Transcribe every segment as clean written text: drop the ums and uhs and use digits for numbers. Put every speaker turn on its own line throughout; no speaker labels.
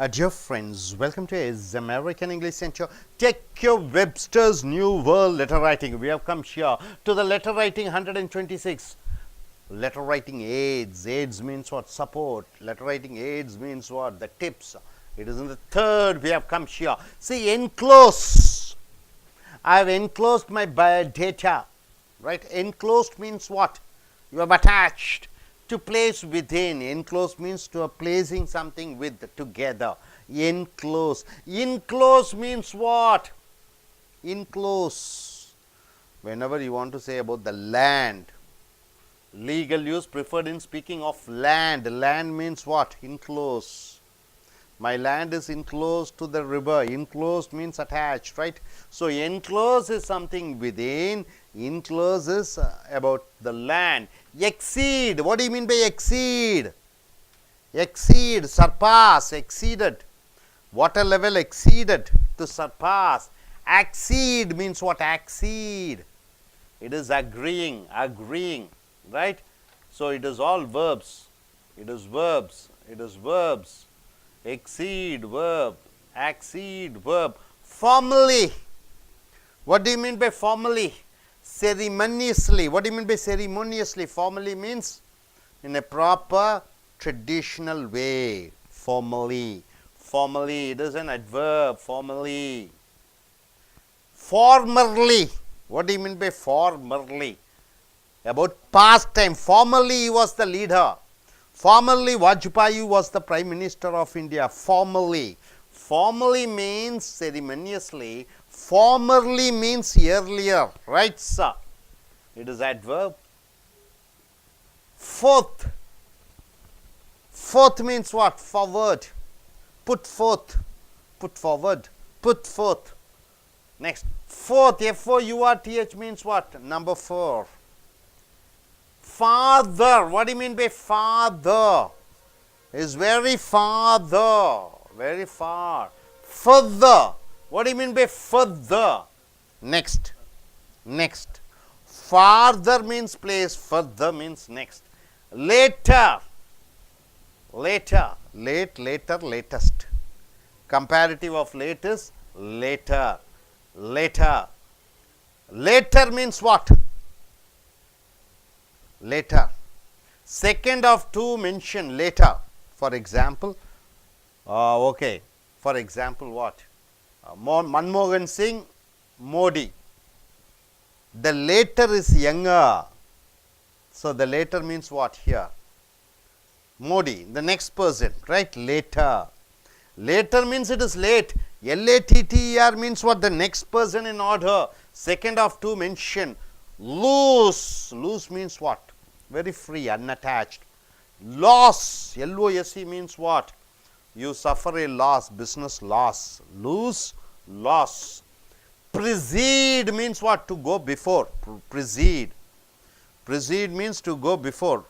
Dear friends, welcome to his American English Center. Take your Webster's New World Letter Writing. We have come here to the letter writing 126. Letter writing aids. Aids means what? Support. Letter writing aids means what? The tips. It is in the third we have come here. See, enclose. I have enclosed my data. Right? Enclosed means what? You have attached. To place within. Enclose means to placing something with, together. Enclose. Enclose means what? Enclose. Whenever you want to say about the land, legal use preferred in speaking of land. Land means what? Enclose. My land is enclosed to the river. Enclosed means attached, right? So, enclose is something within. Enclose is about the land. Exceed. What do you mean by exceed? Exceed, surpass, exceeded. Water level exceeded, to surpass. Accede means what? Accede. It is agreeing, right? So, it is all verbs. It is verbs. Exceed, verb. Accede, verb. Formally. What do you mean by formally? Ceremoniously. What do you mean by ceremoniously? Formally means in a proper traditional way. Formally. It is an adverb. Formally. Formerly. What do you mean by formerly? About past time. Formerly he was the leader. Formerly Vajpayee was the Prime Minister of India. Formerly. Formally means ceremoniously. Formerly means earlier, right sir? It is adverb. Forth. Forth means what? Forward. Put forth. Put forward. Put forth. Next. Forth. F-O-U-R-T-H means what? Number 4. Farther. What do you mean by farther? Is very farther. Very far. Further. What do you mean by further? Next. Farther means place, further means next. Later. Late, later, latest. Comparative of late is later. Later means what? Later. Second of two mention later. For example, okay. For example, what? Manmohan Singh, Modi. The later is younger. So, the later means what here? Modi, the next person, right? Later. Later means it is late. L-A-T-T-E-R means what? The next person in order. Second of two mention. Loose. Loose means what? Very free, unattached. Loss. L-O-S-E means what? You suffer a loss, business loss. Lose, loss. Precede means what? To go before. Precede. Precede means to go before.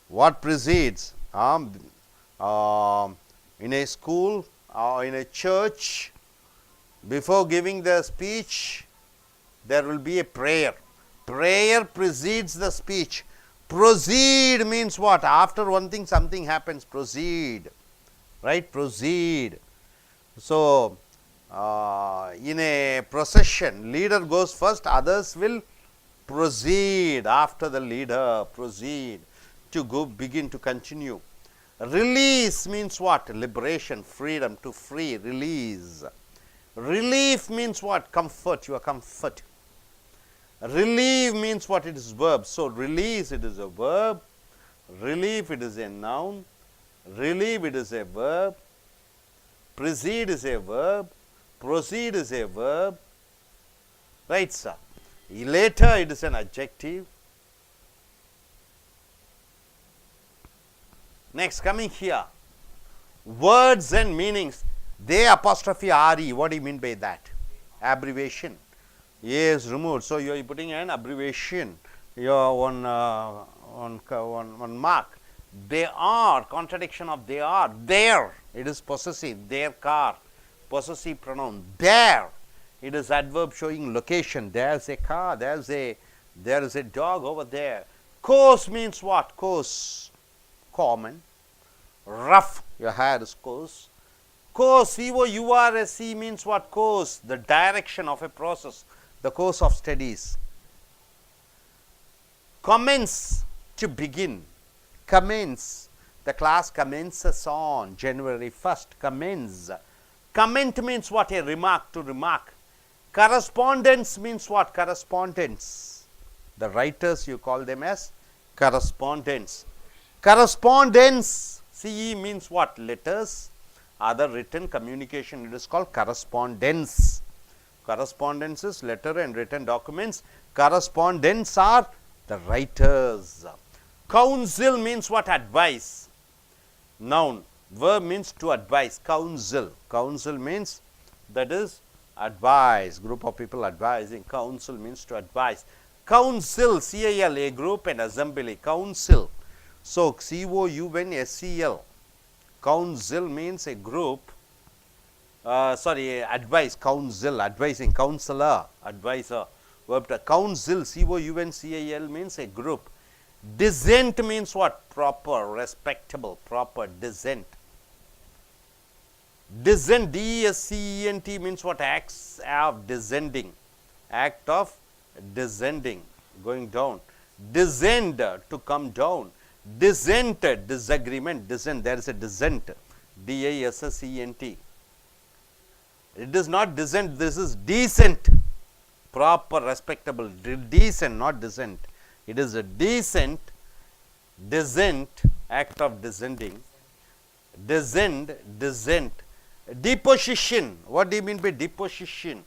What precedes? In a school or in a church, before giving the speech, there will be a prayer. Prayer precedes the speech. Proceed means what? After one thing, something happens. Proceed. Right? Proceed. So, in a procession, leader goes first, others will proceed after the leader. Proceed. To go, begin, to continue. Release means what? Liberation, freedom, to free, release. Relief means what? Comfort, your comfort. Relieve means what? It is verb. So, release, it is a verb. Relief, it is a noun. Relieve, it is a verb. Precede is a verb. Proceed is a verb. Right, sir? Later, it is an adjective. Next, coming here. Words and meanings. They apostrophe R-E. What do you mean by that? Abbreviation. A is removed. So, you are putting an abbreviation. Your one mark. They are, contradiction of they are, there, it is possessive, their car, possessive pronoun, there, it is adverb showing location, there is a car, there is a dog over there. Coarse means what? Coarse, common. Rough, your hair is coarse. Course, C-O-U-R-S-E means what? Course, the direction of a process, the course of studies. Commence, to begin. Commence, the class commences on January 1st. Commence. Comment means what? A remark, to remark. Correspondence means what? Correspondence. The writers, you call them as correspondence. Correspondence, CE means what? Letters, other written communication, it is called correspondence. Correspondence is letter and written documents. Correspondents are the writers. Counsel means what? Advice. Noun. Verb means to advise. Counsel. Counsel means that is advice. Group of people advising. Counsel means to advise. Council, C-A-L, a group and assembly. Council. So, C-O-U-N-S-C-L. Council means a group. Advice. Counsel, advising. Counselor, advisor. Verb to counsel, C-O-U-N-C-A-L means a group. Decent means what? Proper, respectable, proper, decent. Descent, D-E-S-C-E-N-T means what? Acts of descending. Act of descending, going down. Descend, to come down. Dissent, disagreement. Dissent, there is a dissent. D-I-S-S-E-N-T. It is not dissent, this is decent. Proper, respectable. Decent, not dissent. It is a decent, dissent, act of descending. Descend, dissent. Deposition. What do you mean by deposition?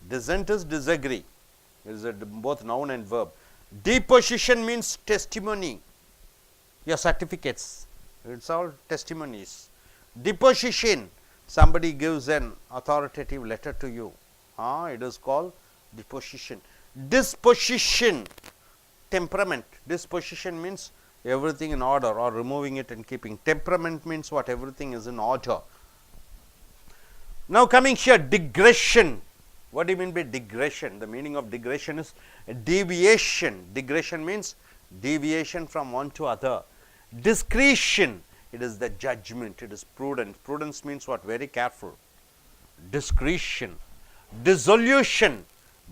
Dissent is disagree. It is both noun and verb. Deposition means testimony. Your certificates. It's all testimonies. Deposition. Somebody gives an authoritative letter to you. It is called deposition. Disposition. Temperament. Disposition means everything in order or removing it and keeping. Temperament means what? Everything is in order. Now coming here, digression. What do you mean by digression? The meaning of digression is deviation. Digression means deviation from one to other. Discretion, it is the judgment, it is prudence. Prudence means what? Very careful. Discretion. Dissolution,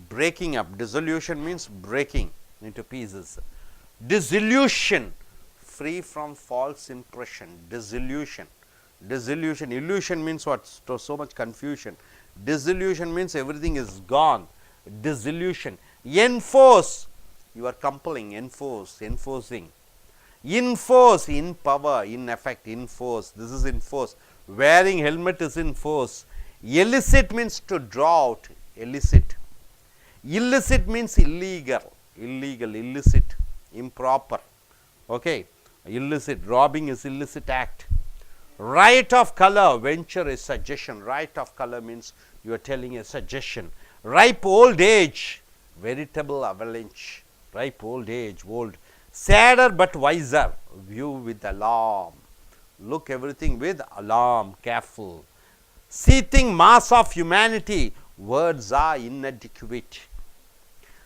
breaking up. Dissolution means breaking into pieces. Disillusion, free from false impression. Disillusion. Disillusion. Illusion means what? So much confusion. Disillusion means everything is gone. Disillusion. Enforce, you are compelling. Enforce, enforcing. Enforce, in power, in effect. Enforce, this is enforce. Wearing helmet is in force. Illicit means to draw out. Illicit. Illicit means illegal. Illegal, illicit, improper. Okay. Illicit, robbing is illicit act. Right of color, venture is suggestion. Right of color means you are telling a suggestion. Ripe old age, veritable avalanche. Ripe old age, old. Sadder but wiser, view with alarm. Look everything with alarm, careful. Seething mass of humanity, words are inadequate.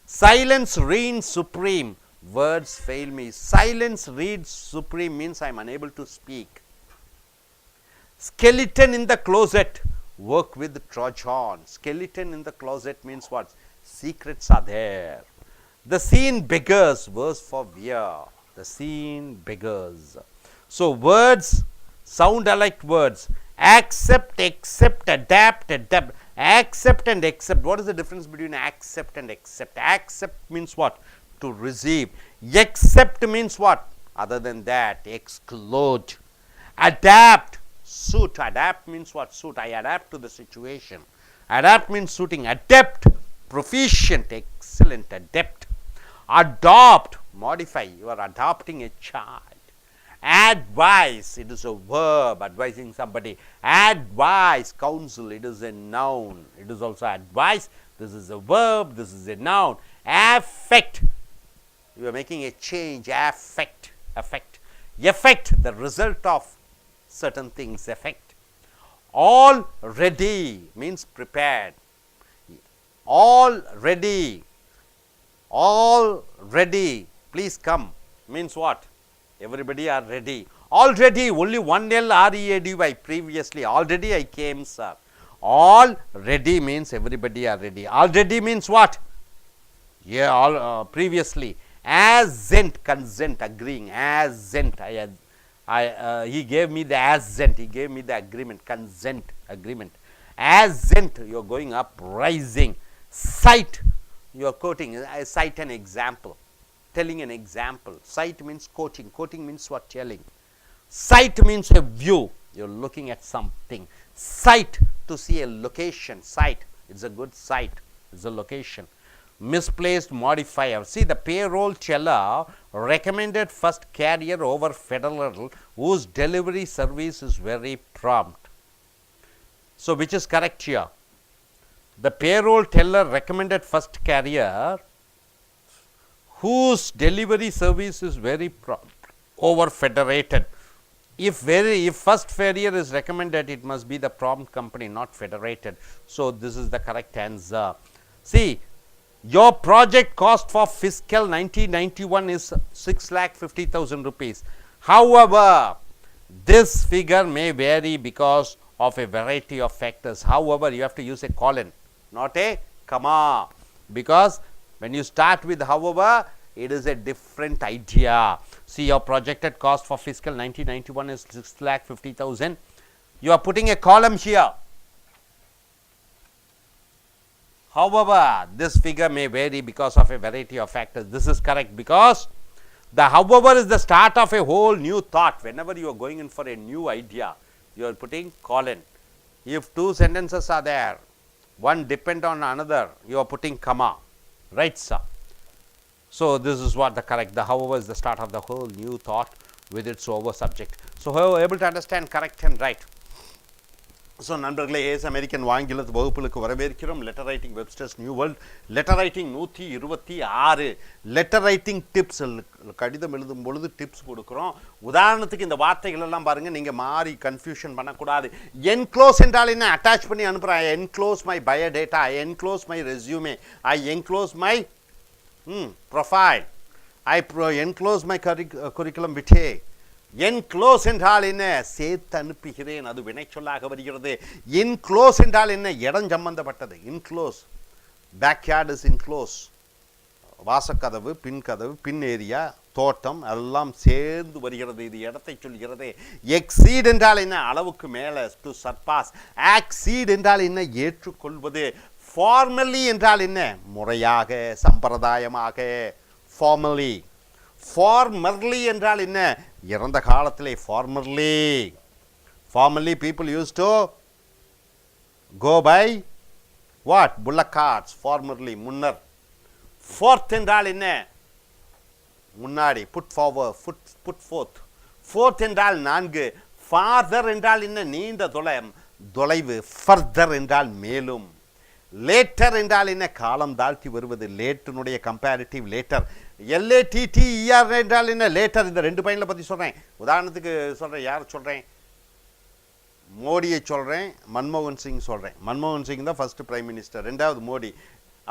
Silence reigns supreme, words fail me. Silence reigns supreme means I am unable to speak. Skeleton in the closet, work with Trojan. Skeleton in the closet means what? Secrets are there. The scene beggars, verse for wear. The scene beggars. So words sound alike words. Accept, accept, adapt, adapt. Accept and accept. What is the difference between accept and accept? Accept means what? To receive. Accept means what? Other than that, exclude. Adapt. Suit. Adapt means what? Suit. I adapt to the situation. Adapt means suiting. Adept, proficient, excellent, adept. Adopt, modify. You are adopting a child. Advise, it is a verb, advising somebody. Advise, counsel, it is a noun. It is also advice. This is a verb. This is a noun. Affect, you are making a change. Affect, affect. Effect, the result of certain things. Effect. All ready means prepared. All ready. All ready, please come means what? Everybody are ready. Already, only one L R-E-A-D-Y, previously. Already I came, sir. All ready means everybody are ready. Already means what? Yeah, all previously. Assent, consent, agreeing. Assent, he gave me the assent. He gave me the agreement, consent, agreement. Assent, you are going up, rising. Cite, you are quoting. I cite an example, telling an example. Cite means quoting. Quoting means what? Telling. Sight means a view. You are looking at something. Sight, to see a location. Sight, it's a good sight. It's a location. Misplaced modifier. See, the payroll teller recommended first carrier over federal whose delivery service is very prompt. So, which is correct here? The payroll teller recommended first carrier whose delivery service is very prompt over federated. If first carrier is recommended, it must be the prompt company, not federated. So, this is the correct answer. See, your project cost for fiscal 1991 is 6,50,000 rupees. However, this figure may vary because of a variety of factors. However, you have to use a colon, not a comma, because when you start with however, it is a different idea. See, your projected cost for fiscal 1991 is 6,50,000. You are putting a column here. However, this figure may vary because of a variety of factors. This is correct because the however is the start of a whole new thought. Whenever you are going in for a new idea, you are putting colon. If two sentences are there, one depend on another, you are putting comma. Right, sir? So, this is what the correct. The however is the start of the whole new thought with its over subject. So, how able to understand correct and right? So, நண்பர்களே, ace American ஆங்கில வகுப்புகளுக்கு வரவேற்கிறோம். Letter writing Webster's new world. Letter writing 126. Letter writing tips, கடிதம் எழுதும் பொழுது tips கொடுக்குறோம். உதாரணத்துக்கு இந்த வார்த்தைகள் எல்லாம் பாருங்க, நீங்க மாறி கன்ஃபியூஷன் பண்ணக்கூடாது. என்க்ளோஸ் என்றால் என்ன? அட்டாச் பண்ணி அனுப்புறேன். I enclose my biodata, I enclose my resume, I enclose my profile, I enclose my curriculum vitae. Enclose என்றால் என்ன? சேர்த்து அனுப்புகிறேன். அது வினை சொல்லாக வருகிறது. இன்க்ளோஸ் என்றால் என்ன? இடம் சம்பந்தப்பட்டது. Enclose, backyard is enclose. வாசக்கதவு, பின் கதவு, பின் ஏரியா, தோட்டம் எல்லாம் சேர்ந்து வருகிறது. இது இடத்தை சொல்கிறது. எக்ஸீட் என்றால் என்ன? அளவுக்கு மேலே, டு சர்பாஸ். ஆக்சீட் என்றால் என்ன? ஏற்றுக்கொள்வது. ஃபார்மலி என்றால் என்ன? முறையாக, சம்பிரதாயமாக. ஃபார்மலி. ஃபார்மர்லி என்றால் என்ன? இறந்த காலத்திலே. Formerly. Formerly people used to go by what? bullock carts. Formerly, முன்னர். ஃபோர்த் என்றால் என்ன? முன்னாடி. put forward, put forth. Fourth என்றால் 4. ஃபார்தர் என்றால் என்ன? நீண்ட தொலைவு. ஃபர்தர் என்றால் மேலும். லேட்டர் என்றால் என்ன? காலம் தாழ்த்தி வருவது. லேட்டினுடைய கம்பேரிட்டிவ் லேட்டர். LATTER என்றால் என்ன? லேட்டர். இந்த 2 பையனை பற்றி சொல்கிறேன். உதாரணத்துக்கு சொல்கிறேன். யார் சொல்கிறேன்? மோடியை சொல்கிறேன், மன்மோகன் சிங் சொல்கிறேன். மன்மோகன் சிங் தான் ஃபர்ஸ்ட் பிரைம் மினிஸ்டர், ரெண்டாவது மோடி.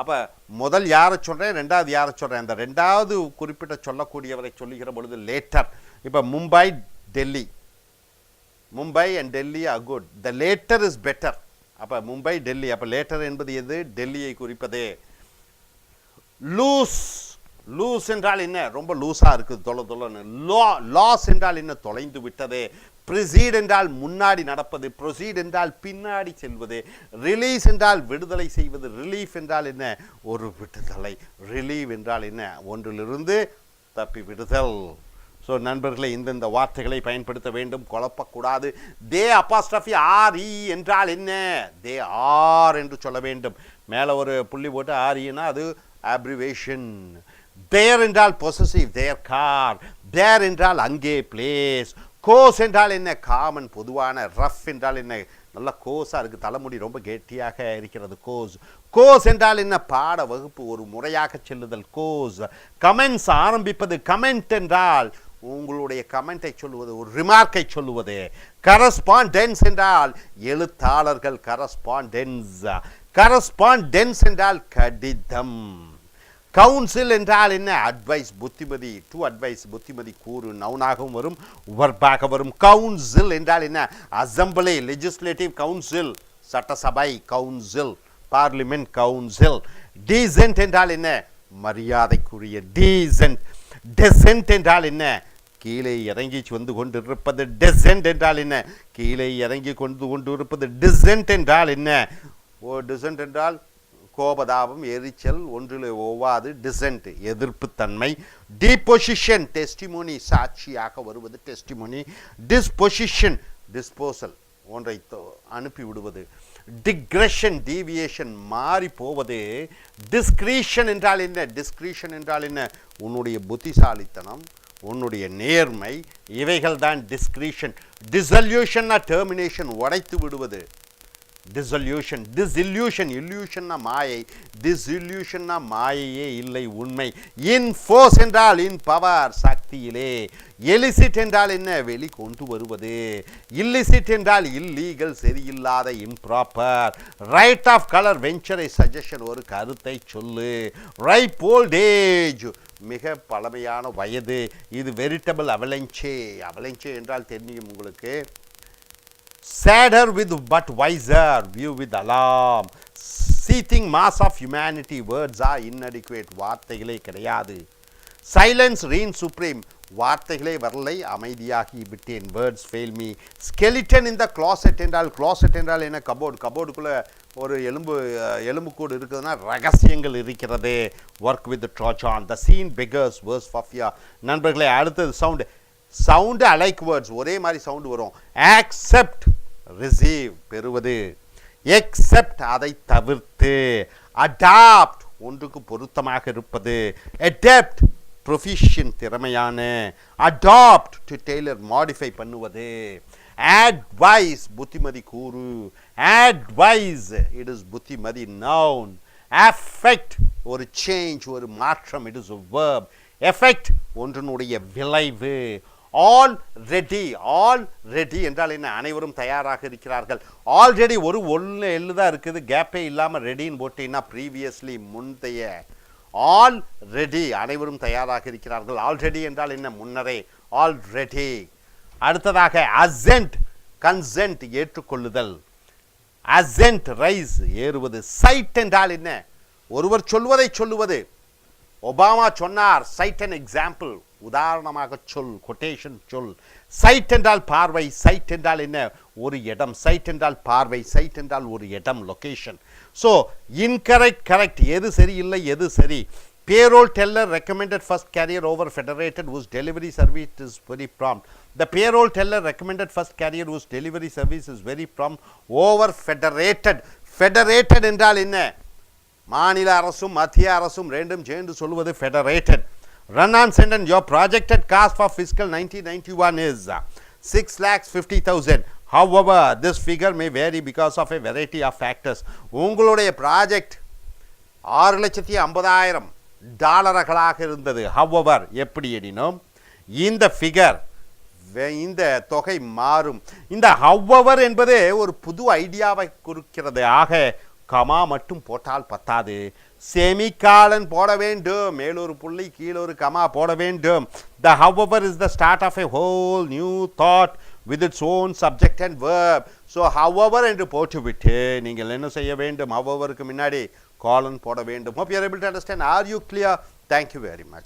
அப்போ முதல் யாரை சொல்கிறேன், ரெண்டாவது யாரை சொல்கிறேன்? அந்த ரெண்டாவது குறிப்பிட்ட சொல்லக்கூடியவரை சொல்லுகிற பொழுது லேட்டர். இப்போ Mumbai, Delhi. Mumbai and Delhi are good. The later is better. அப்போ மும்பை, டெல்லி. அப்போ லேட்டர் என்பது எது? டெல்லியை குறிப்பது. லூஸ். லூஸ் என்றால் என்ன? ரொம்ப லூஸாக இருக்குது, தொலைன்னு. லாஸ் என்றால் என்ன? தொலைந்து விட்டது. ப்ரிசீட் என்றால் முன்னாடி நடப்பது. ப்ரொசீட் என்றால் பின்னாடி செல்வது. ரிலீஸ் என்றால் விடுதலை செய்வது. ரிலீஃப் என்றால் என்ன? ஒரு விடுதலை. ரிலீவ் என்றால் என்ன? ஒன்றிலிருந்து தப்பி விடுதல். ஸோ நண்பர்களை, இந்த வார்த்தைகளை பயன்படுத்த வேண்டும், குழப்பக்கூடாது. தே அப்பாஸ்ட்ரஃபி RE என்றால் என்ன? தே ஆர் என்று சொல்ல வேண்டும். மேலே ஒரு புள்ளி போட்டு REனா அது அப்ரிவேஷன். தேர் என்றால் பொசசிவ், தேர் கார். தேர் என்றால் அங்கே, பிளேஸ். கோஸ் என்றால் என்ன? காமன், பொதுவான. ரஃப் என்றால் என்ன? நல்ல கோஸாக இருக்குது, தலைமுடி ரொம்ப கெட்டியாக இருக்கிறது. கோஸ். கோஸ் என்றால் என்ன? பாட வகுப்பு, ஒரு முறையாக செல்லுதல். கோஸ். கமெண்ட்ஸ், ஆரம்பிப்பது. கமெண்ட் என்றால் உங்களுடைய கமெண்ட்டை சொல்லுவது, ஒரு ரிமார்க்கை சொல்லுவது. கரஸ்பாண்டென்ஸ் என்றால் எழுத்தாளர்கள். கரஸ்பாண்டென்ஸ். கரஸ்பாண்டென்ஸ் என்றால் கடிதம். கவுன்சில் என்றால் என்ன? அட்வைஸ், புத்திமதி. டு அட்வைஸ், புத்திமதி கூறு. நவுனாகவும் வரும், வர்பாக வரும். கவுன்சில் என்றால் என்ன? அசம்பிளி, லெஜிஸ்லேட்டிவ் கவுன்சில், சட்டசபை கவுன்சில், பார்லிமெண்ட் கவுன்சில். டீசென்ட் என்றால் என்ன? மரியாதைக்குரிய. டீசென்ட். டெசென்ட் என்றால் என்ன? கீழே இறங்கி வந்து கொண்டிருப்பது. டெசென்ட் என்றால் என்ன? கீழே இறங்கி கொண்டிருப்பது. டிசென்ட் என்றால் என்ன? டிசென்ட் என்றால் கோபதாபம், எரிச்சல், ஒன்றில் ஒவ்வாது. டிசென்ட் எதிர்ப்புத்தன்மை. டிபொசிஷன் டெஸ்டிமோனி, சாட்சியாக வருவது டெஸ்டிமோனி. டிஸ்பொசிஷன் டிஸ்போசல், ஒன்றை அனுப்பி விடுவது. டிக்ரெஷன் டீவியேஷன், மாறி போவது. டிஸ்கிரீஷன் என்றால் என்ன? டிஸ்கிரீஷன் என்றால் என்ன? உன்னுடைய புத்திசாலித்தனம், உன்னுடைய நேர்மை, இவைகள் தான் டிஸ்கிரீஷன். டிசல்யூஷன்னா டெர்மினேஷன், உடைத்து விடுவது. டிசல்யூஷன். டிஸ்இல்யூஷன், இல்யூஷன்னா மாயை. டிஸ்இல்யூஷன்னா மாயையே இல்லை, உண்மை. இன்ஃபோர்ஸ் என்றால் இன் பவர், சக்தியிலே. எலிசிட் என்றால் என்ன? வெளி கொண்டு வருவது. இல்லிசிட் என்றால் இல்லீகல், சரியில்லாத, இம்ப்ராப்பர். ரைட் ஆஃப் கலர், வெஞ்சரை சஜஷன், ஒரு கருத்தை சொல்லு. ரைப் ஓல்ட் ஏஜ், மிக பழமையான வயது. இது வெரிட்டபிள் அவலென்ச்சே. அவலென்ச்சே என்றால் தெரியும் உங்களுக்கு. Sadder with but wiser, view with alarm. Seething mass of humanity, words are inadequate. வார்த்தைகளே கிடையாது. Silence reigns supreme. வார்த்தைகளே வரலை, அமைதியாகி விட்டேன். Words fail me. Skeleton in the closet என்றால், closet என்றால் என்ன? கபோர்டு. கபோர்டுக்குள்ளே ஒரு எலும்புக்கூடு இருக்குதுன்னா ரகசியங்கள் இருக்கிறது. Work with the Trojan. The scene beggars verse for fear. நண்பர்களே, அடுத்தது சவுண்டு. சவுண்டு அலைக் வேர்ட்ஸ், ஒரே மாதிரி சவுண்டு வரும். ஆக்செப்ட், ரிசீவ், பெறுவது. எக்ஸெப்ட், அதை தவிர்த்து. அடாப்ட், ஒன்றுக்கு பொருத்தமாக இருப்பது. அடாப்ட், ப்ரொஃபிஷியன்ட், திறமையான. அடாப்ட், டு டெய்லர், மாடிஃபை பண்ணுவது. அட்வைஸ், புத்திமதி கூறு. அட்வைஸ், இட் இஸ் புத்திமதி. நவுன். அஃபெக்ட், ஒரு சேஞ்ச், ஒரு மாற்றம். It is a verb. Effect, ஒன்றினுடைய விளைவு. ஆல்ரெடி. ஆல்ரெடி என்றால் என்ன? அனைவரும் தயாராக இருக்கிறார்கள். ஆல்ரெடி ஒரு எள்ளு தான் இருக்குது, கேப்பே இல்லாமல் ரெடின்னு போட்டீங்கன்னா ப்ரீவியஸ்லி, முந்தைய. ஆல்ரெடி, அனைவரும் தயாராக இருக்கிறார்கள். ஆல்ரெடி என்றால் என்ன? முன்னரே. ஆல்ரெடி. அடுத்ததாக அசென்ட், கன்சென்ட், ஏற்றுக்கொள்ளுதல். அசென்ட், ரைஸ், ஏறுவது. சைட் என்றால் என்ன? ஒருவர் சொல்வதை சொல்லுவது. ஒபாமா சொன்னார், சைட் அன் எக்ஸாம்பிள், உதாரணமாக சொல், கொட்டேஷன் சொல். சைட் என்றால் பார்வை. சைட் என்றால் என்ன? ஒரு இடம். சைட் என்றால் பார்வை. சைட் என்றால் ஒரு இடம், லொகேஷன். ஸோ இன்கரெக்ட், கரெக்ட், எது சரி இல்லை, எது சரி. Payroll teller recommended first carrier over federated whose delivery service is very prompt. The payroll teller recommended first carrier whose delivery service is very prompt over federated. Federated என்றால் என்ன? மாநில அரசும் மத்திய அரசும் ரெண்டும் சேர்ந்து சொல்வது federated. Run on sentence. Your projected cost for fiscal 1991 is 6,50,000. However, this figure may vary because of a variety of factors. உங்களுடைய ப்ராஜெக்ட் 6,50,000 டாலர்களாக இருந்தது. However, எப்படி எனினும் இந்த ஃபிகர், இந்த தொகை மாறும். இந்த however என்பது ஒரு புது ஐடியாவை குறிக்கிறது. ஆக கமா மட்டும் போட்டால் பத்தாது, செமிகாலன் போட வேண்டும். மேலொரு புள்ளி, கீழொரு கமா போட வேண்டும். The however is the start of a whole new thought with its own subject and verb. So however என்று போட்டுவிட்டு நீங்கள் என்ன செய்ய வேண்டும்? howeverக்கு முன்னாடி காலன் போட வேண்டும். Hope you are able to understand. Are you clear? Thank you very much.